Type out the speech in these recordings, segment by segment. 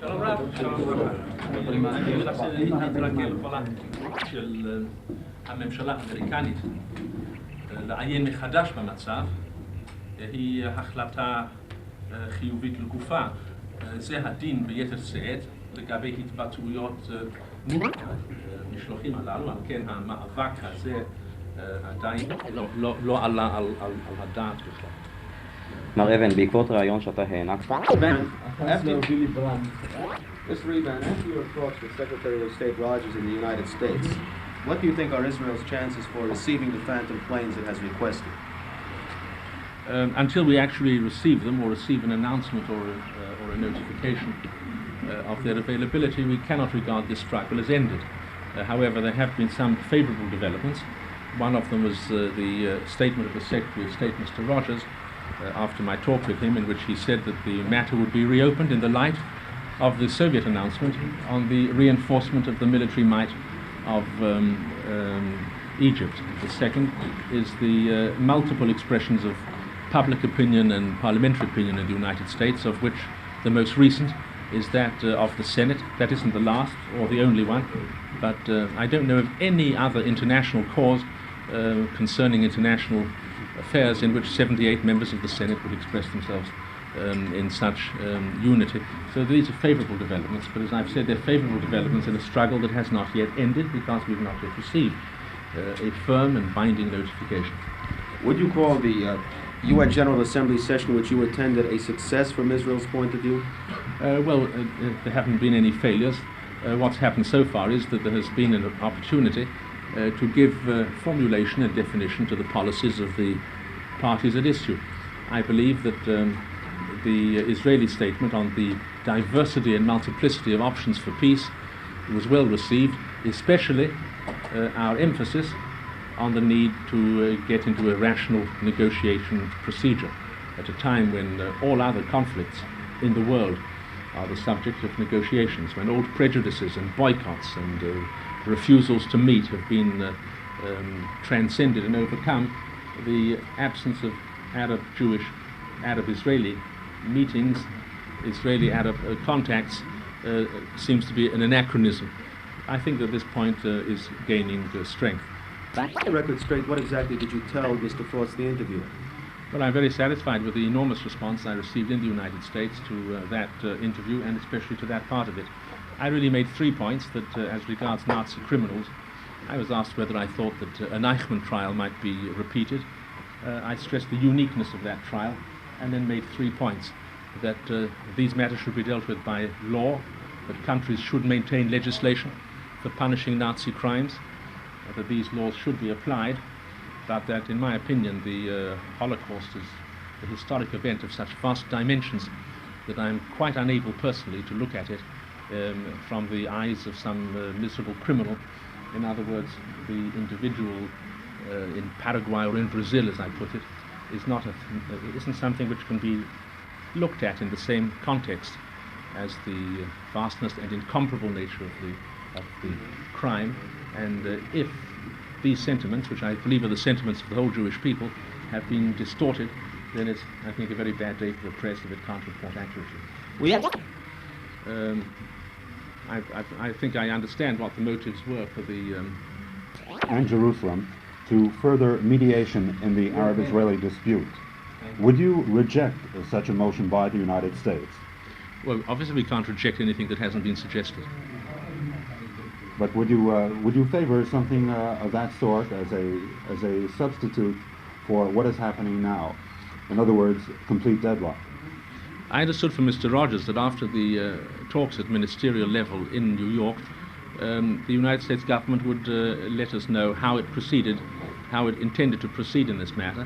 שלום רב, אני מנסה להתרגל כל של הממשלה האמריקנית לעיין מחדש במצב, היא החלטה חיובית לגופה. זה הדין ביתר שאת לגבי התבטאויות המשלוחים הללו, על כן המאבק הזה עדיין לא עלה על הדעת בכלל. מר אבן, בעקבות ראיון שאתה הענקת. Mr. Eban, after your approach with Secretary of State Rogers in the United States, what do you think are Israel's chances for receiving the Phantom planes it has requested? Until we actually receive them or receive an announcement or a notification of their availability, we cannot regard this struggle as ended. However, there have been some favorable developments. One of them was the statement of the Secretary of State, Mr. Rogers, after my talk with him, in which he said that the matter would be reopened in the light of the Soviet announcement on the reinforcement of the military might of Egypt. The second is the multiple expressions of public opinion and parliamentary opinion in the United States, of which the most recent is that of the Senate. That isn't the last or the only one, but I don't know of any other international cause concerning international affairs in which 78 members of the Senate would express themselves in such unity. So these are favourable developments, but as I've said, they're favourable developments in a struggle that has not yet ended because we've not yet received a firm and binding notification. Would you call the UN General Assembly session which you attended a success from Israel's point of view? There haven't been any failures. What's happened so far is that there has been an opportunity to give formulation and definition to the policies of the parties at issue. I believe that the Israeli statement on the diversity and multiplicity of options for peace was well received, especially our emphasis on the need to get into a rational negotiation procedure at a time when all other conflicts in the world are the subject of negotiations, when old prejudices and boycotts and refusals to meet have been transcended and overcome. The absence of Arab-Jewish, Arab-Israeli meetings, Israeli-Arab contacts seems to be an anachronism. I think that this point is gaining strength. The record straight, what exactly did you tell Mr. Frost, the interviewer? Well, I'm very satisfied with the enormous response I received in the United States to that interview, and especially to that part of it. I really made 3 points that, as regards Nazi criminals, I was asked whether I thought that an Eichmann trial might be repeated. I stressed the uniqueness of that trial, and then made 3 points: that these matters should be dealt with by law, that countries should maintain legislation for punishing Nazi crimes, that these laws should be applied, but that, in my opinion, the Holocaust is a historic event of such vast dimensions that I'm quite unable personally to look at it from the eyes of some miserable criminal. In other words, the individual in Paraguay or in Brazil, as I put it, isn't something which can be looked at in the same context as the vastness and incomparable nature of the crime. And if these sentiments, which I believe are the sentiments of the whole Jewish people, have been distorted, then it's, I think, a very bad day for the press if it can't report accurately. I think I understand what the motives were for the... and Jerusalem to further mediation in the Arab-Israeli dispute. Would you reject such a motion by the United States? Well, obviously we can't reject anything that hasn't been suggested. But would you favor something of that sort as a substitute for what is happening now? In other words, complete deadlock. I understood from Mr. Rogers that after the talks at ministerial level in New York, the United States government would let us know how it proceeded, how it intended to proceed in this matter.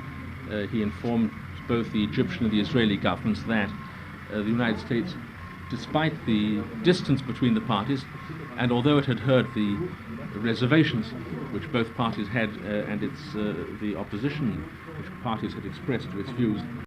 He informed both the Egyptian and the Israeli governments that the United States, despite the distance between the parties, and although it had heard the reservations which both parties had and the opposition which parties had expressed to its views,